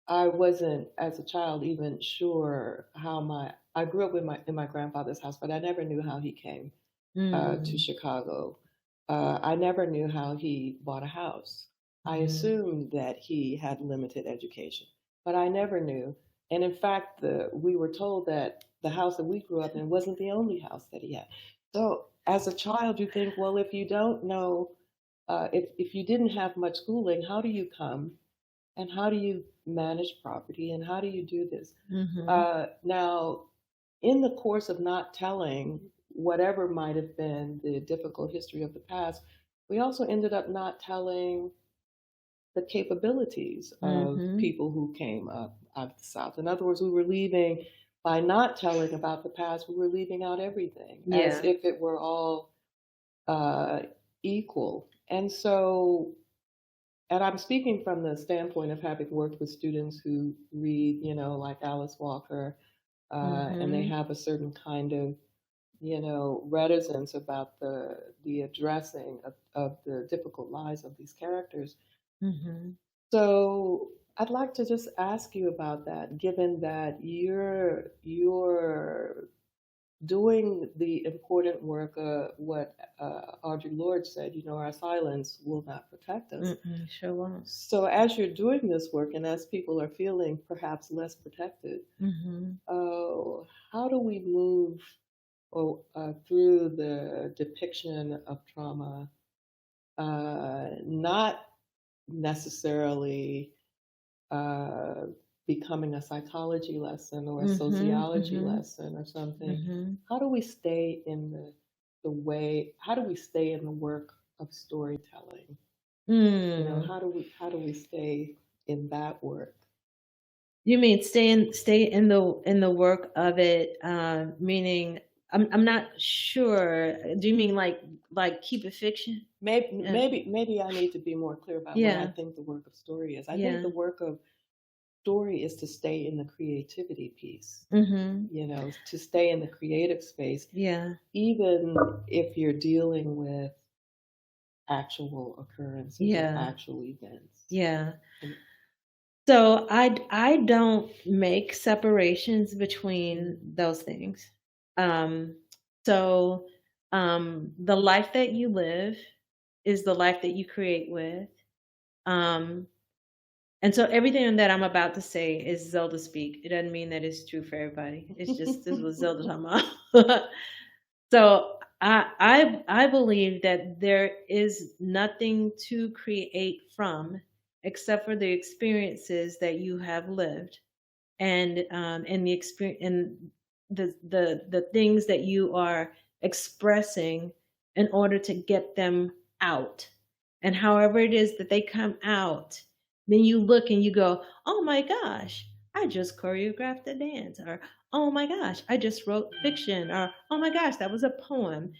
I wasn't, as a child, even sure how I grew up in my grandfather's house, but I never knew how he came to Chicago. I never knew how he bought a house. I assumed that he had limited education, but I never knew. And in fact, we were told that the house that we grew up in wasn't the only house that he had. So as a child, you think, well, if you don't know, if you didn't have much schooling, how do you come? And how do you manage property? And how do you do this? Now, in the course of not telling, whatever might have been the difficult history of the past, we also ended up not telling the capabilities of Mm-hmm. people who came up out of the South. In other words, we were leaving, by not telling about the past, we were leaving out everything as Yeah. if it were all equal. And so, and I'm speaking from the standpoint of having worked with students who read, like Alice Walker, and they Mm-hmm. have a certain kind of, reticence about the addressing of the difficult lives of these characters. Mm-hmm. So I'd like to just ask you about that, given that you're doing the important work, what Audre Lorde said, our silence will not protect us. Mm-mm, sure won't. So as you're doing this work, and as people are feeling perhaps less protected, Mm-hmm. how do we move through the depiction of trauma, not necessarily becoming a psychology lesson or a Mm-hmm. sociology Mm-hmm. lesson or something? Mm-hmm. How do we stay in the way? How do we stay in the work of storytelling? Mm. How do we stay in that work? You mean stay in the work of it, meaning I'm not sure. Do you mean like keep it fiction? Maybe I need to be more clear about what I Yeah. think the work of story is. I Yeah. think the work of story is to stay in the creativity piece, Mm-hmm. to stay in the creative space, Yeah. even if you're dealing with actual occurrences or Yeah. actual events. Yeah. And- So I don't make separations between those things. So the life that you live is the life that you create with. And so everything that I'm about to say is Zelda speak. It doesn't mean that it's true for everybody. It's just this was Zelda talking about. So I believe that there is nothing to create from except for the experiences that you have lived, and the experience and the things that you are expressing in order to get them out. And however it is that they come out, then you look and you go, oh my gosh, I just choreographed a dance, or oh my gosh, I just wrote fiction, or oh my gosh, that was a poem,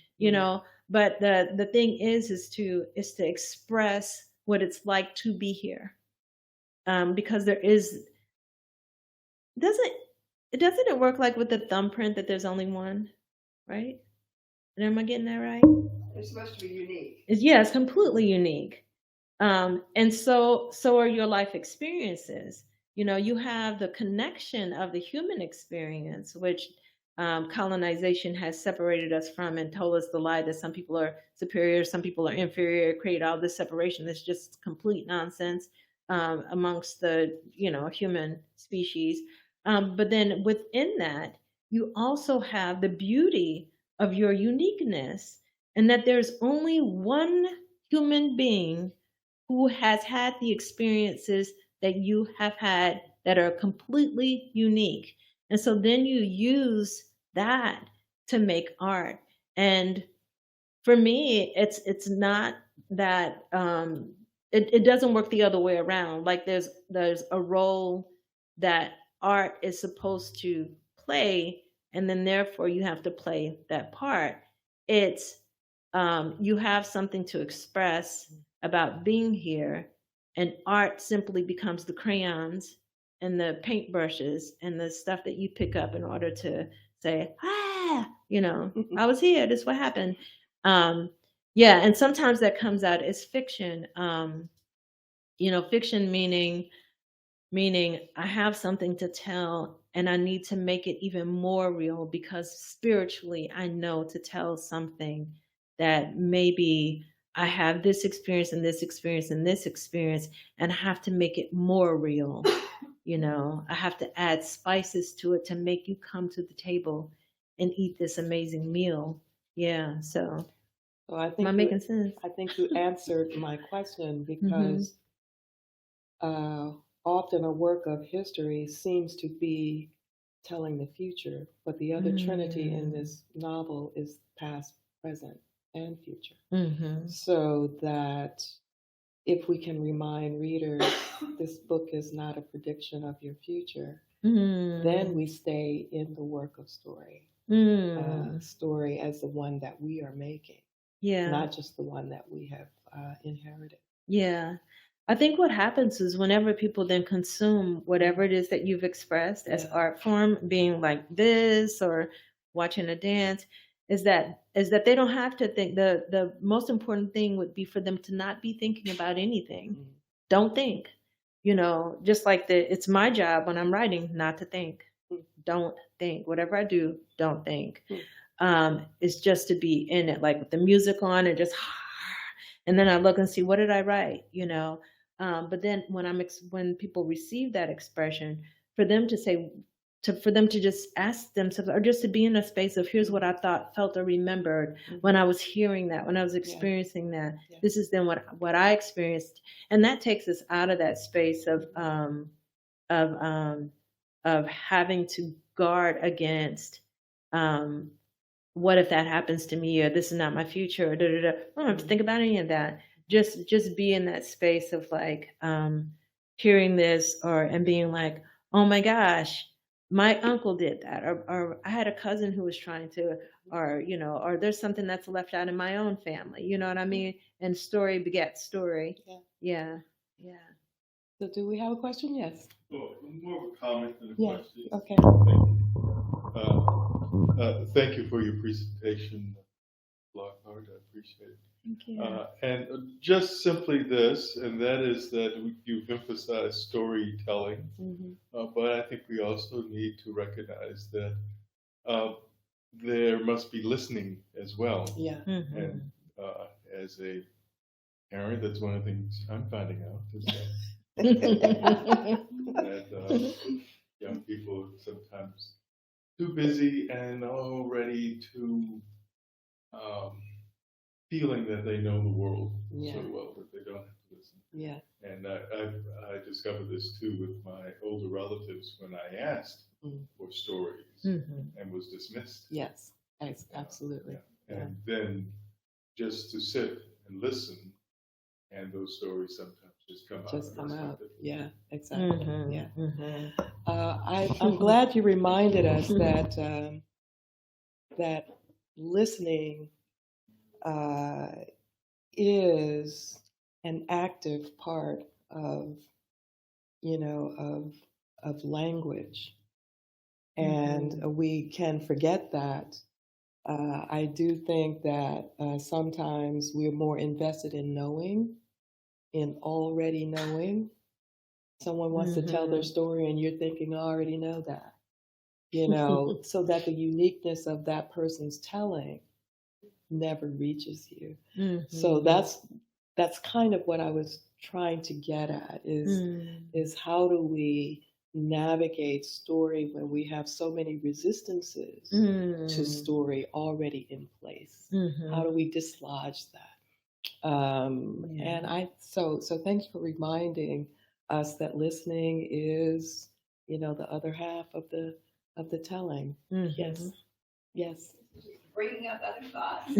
But the thing is to express what it's like to be here, because there is doesn't doesn't it work like with the thumbprint that there's only one, right? And am I getting that right? It's supposed to be unique. It's completely unique. And so are your life experiences. You have the connection of the human experience, which colonization has separated us from and told us the lie that some people are superior, some people are inferior, create all this separation that's just complete nonsense amongst the human species. But then within that, you also have the beauty of your uniqueness, and that there's only one human being who has had the experiences that you have had that are completely unique. And so then you use that to make art. And for me, it's not that it doesn't work the other way around. Like there's a role that art is supposed to play, and then therefore you have to play that part. It's you have something to express about being here, and art simply becomes the crayons and the paintbrushes and the stuff that you pick up in order to say, I was here, this is what happened. Yeah, and sometimes that comes out as fiction. Fiction meaning I have something to tell and I need to make it even more real, because spiritually I know to tell something that maybe I have this experience and this experience and this experience, and I have to make it more real. I have to add spices to it to make you come to the table and eat this amazing meal. Yeah, so I am think I making sense? I think you answered my question, because often a work of history seems to be telling the future, but the other Trinity in this novel is past, present, and future. Mm-hmm. So that if we can remind readers this book is not a prediction of your future, then we stay in the work of story. Story as the one that we are making, Yeah. not just the one that we have inherited. Yeah. I think what happens is whenever people then consume whatever it is that you've expressed as art form, being like this or watching a dance, is that they don't have to think. The most important thing would be for them to not be thinking about anything. Don't think. Just like it's my job when I'm writing not to think. Don't think. Whatever I do, don't think. It's just to be in it, like with the music on and just, and then I look and see what did I write, But then when people receive that expression, for them to say, for them to just ask themselves, or just to be in a space of here's what I thought, felt, or remembered when I was hearing that, when I was experiencing that. This is then what I experienced, and that takes us out of that space of having to guard against what if that happens to me, or this is not my future, or I don't have to think about any of that. Just be in that space of like hearing this and being like, oh my gosh, my uncle did that, or I had a cousin who was trying to, or there's something that's left out in my own family, you know what I mean? And story begets story. Yeah. So do we have a question? Yes. Well, more of a comment than a question. Okay. Thank you for your presentation, Lockhart. I appreciate it. Thank you. And just simply this, and that is that you've emphasized storytelling, but I think we also need to recognize that there must be listening as well. Yeah. And as a parent, that's one of the things I'm finding out is that young people sometimes too busy and already too feeling that they know the world so well that they don't have to listen. Yeah. And I discovered this too with my older relatives when I asked for stories and was dismissed. Yes, absolutely. And then just to sit and listen, and those stories sometimes just come out. Yeah, exactly. I'm glad you reminded us that that listening is an active part of language, and we can forget that. I do think that sometimes we're more invested in knowing, in already knowing. Someone wants to tell their story and you're thinking, I already know that, so that the uniqueness of that person's telling never reaches you. So that's kind of what I was trying to get at is how do we navigate story when we have so many resistances to story already in place? How do we dislodge that? And so thank you for reminding us that listening is, the other half of the telling. Yes. Bringing up other thoughts.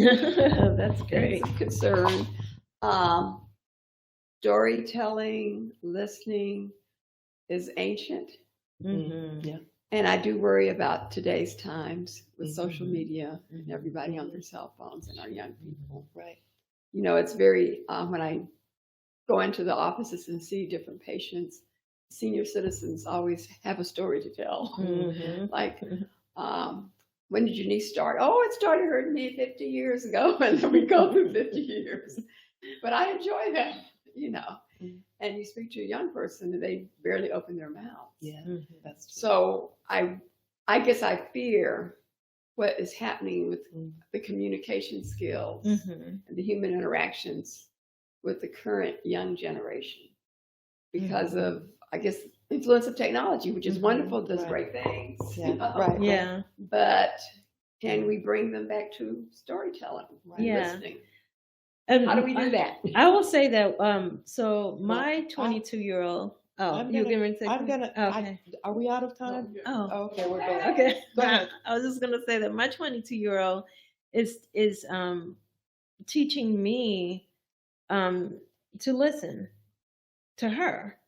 That's great. Concern. Storytelling, listening is ancient. Yeah. And I do worry about today's times with social media and everybody on their cell phones and our young people. Right. It's very, when I go into the offices and see different patients, senior citizens always have a story to tell. Like, when did your niece start? Oh, it started hurting me 50 years ago. And then we go through 50 years. But I enjoy that, And you speak to a young person and they barely open their mouths. Yeah, that's true. So I guess I fear what is happening with the communication skills and the human interactions with the current young generation because of, I guess, influence of technology, which is wonderful, does great things. Right. But can we bring them back to storytelling, listening? How do we do that? I will say that. So my 22-year-old. Oh, you're going to say. I'm gonna. Okay. Are we out of time? Oh, okay. We're good. Okay. Go ahead. I was just gonna say that my 22-year-old is teaching me to listen to her,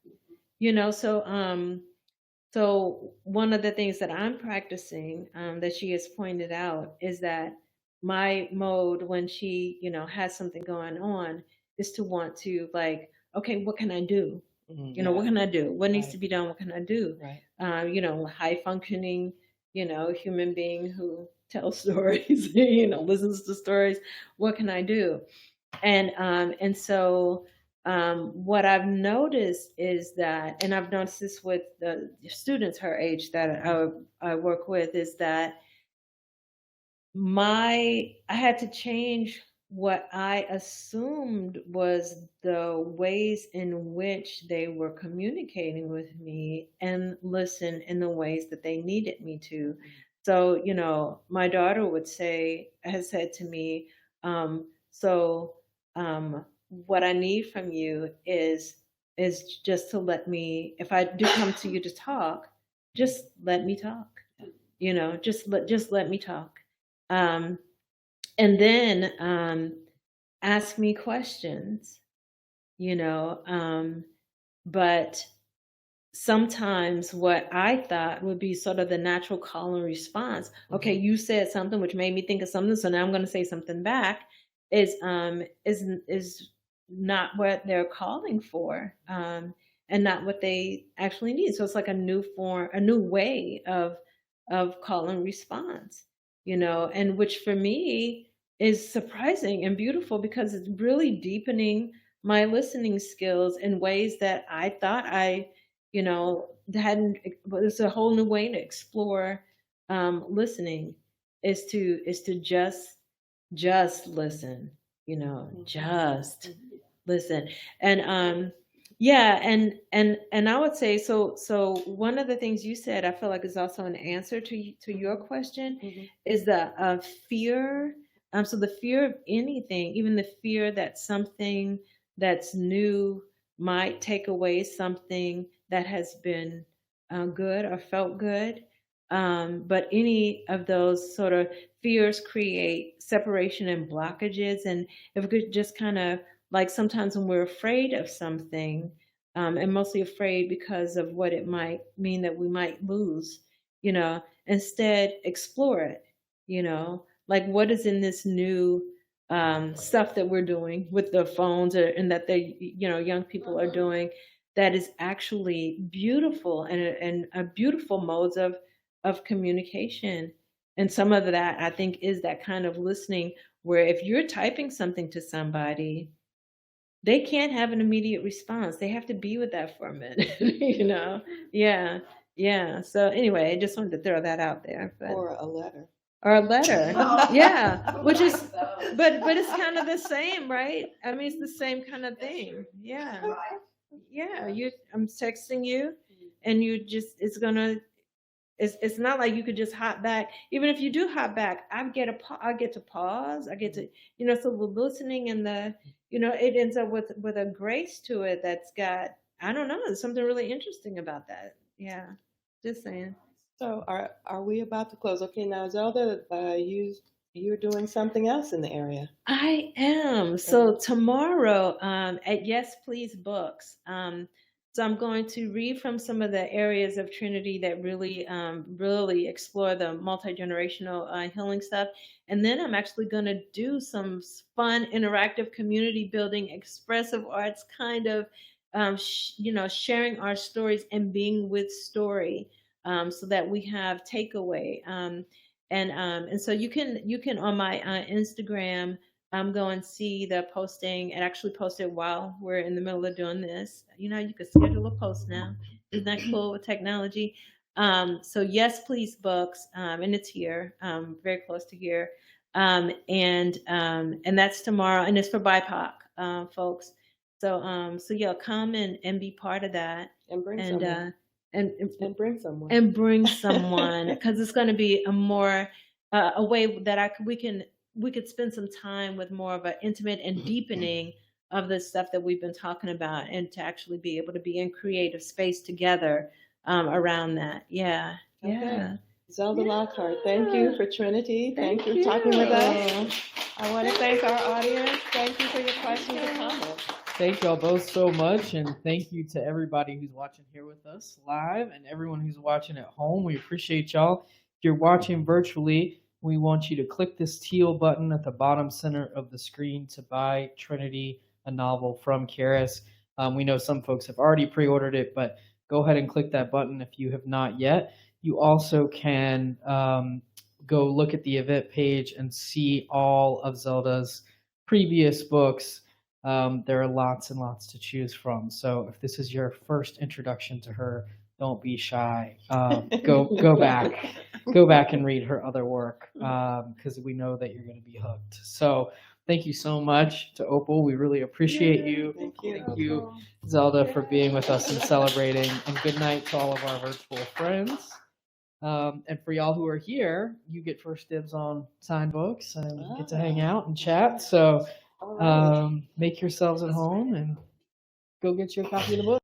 so one of the things that I'm practicing, that she has pointed out, is that my mode when she, has something going on, is to want to, like, okay, what can I do? What can I do? What needs to be done? What can I do? High functioning, human being who tells stories, listens to stories. What can I do? And so what I've noticed is that, and I've noticed this with the students her age that I work with, is that I had to change what I assumed was the ways in which they were communicating with me, and listen in the ways that they needed me to. So, my daughter has said to me, what I need from you is just to let me, if I do come to you to talk, just let me talk. Just let me talk. And then ask me questions. But sometimes what I thought would be sort of the natural call and response, okay, you said something which made me think of something, so now I'm going to say something back, is not what they're calling for, and not what they actually need. So it's like a new way of call and response, and which for me is surprising and beautiful, because it's really deepening my listening skills in ways that I thought I, hadn't. It's a whole new way to explore listening, is to just listen, just listen. And and I would say, so one of the things you said, I feel like, is also an answer to your question, is the fear. So the fear of anything, even the fear that something that's new might take away something that has been good or felt good. But any of those sort of fears create separation and blockages. And if we could just kind of, like, sometimes when we're afraid of something, and mostly afraid because of what it might mean that we might lose, instead explore it, like, what is in this new stuff that we're doing with the phones, and that young people are doing, that is actually beautiful, and a beautiful modes of communication. And some of that, I think, is that kind of listening, where if you're typing something to somebody, they can't have an immediate response. They have to be with that for a minute, Yeah. So anyway, I just wanted to throw that out there. Or a letter. Yeah. Which is, but it's kind of the same, right? I mean, it's the same kind of thing. Yeah. I'm texting you, and you just, it's not like you could just hop back. Even if you do hop back, I get to pause. I get to, so the listening and the, it ends up with a grace to it that's got, I don't know, there's something really interesting about that. Yeah, just saying. So are we about to close? Okay, now Zelda, you're doing something else in the area. I am. So tomorrow at Yes Please Books. So I'm going to read from some of the areas of Trinity that really explore the multi-generational healing stuff. And then I'm actually going to do some fun, interactive, community building, expressive arts kind of, sharing our stories and being with story, so that we have takeaway. And so you can on my Instagram, go and see the posting. It actually posted while we're in the middle of doing this. You could schedule a post now. Isn't that cool with technology? So Yes Please Books, and it's here, very close to here. And that's tomorrow, and it's for BIPOC folks. So yeah, come and be part of that. And bring someone. And bring someone. And bring someone, because it's going to be a way that we could spend some time with more of an intimate and deepening of the stuff that we've been talking about, and to actually be able to be in creative space together around that. Yeah. Okay. Zelda Lockhart, thank you for Trinity. Thank you for talking with us. I want to thank our audience. Thank you for your questions and comments. Thank y'all both so much, and thank you to everybody who's watching here with us live and everyone who's watching at home. We appreciate y'all. If you're watching virtually, we want you to click this teal button at the bottom center of the screen to buy Trinity, a novel from Charis. We know some folks have already pre-ordered it, but go ahead and click that button if you have not yet. You also can go look at the event page and see all of Zelda's previous books. There are lots and lots to choose from. So if this is your first introduction to her, don't be shy. Go back and read her other work, because we know that you're going to be hooked. So thank you so much to Opal. We really appreciate you. Thank you, Zelda, for being with us and celebrating. And good night to all of our virtual friends. And for y'all who are here, you get first dibs on signed books and get to hang out and chat. So make yourselves at home and go get your copy of the book.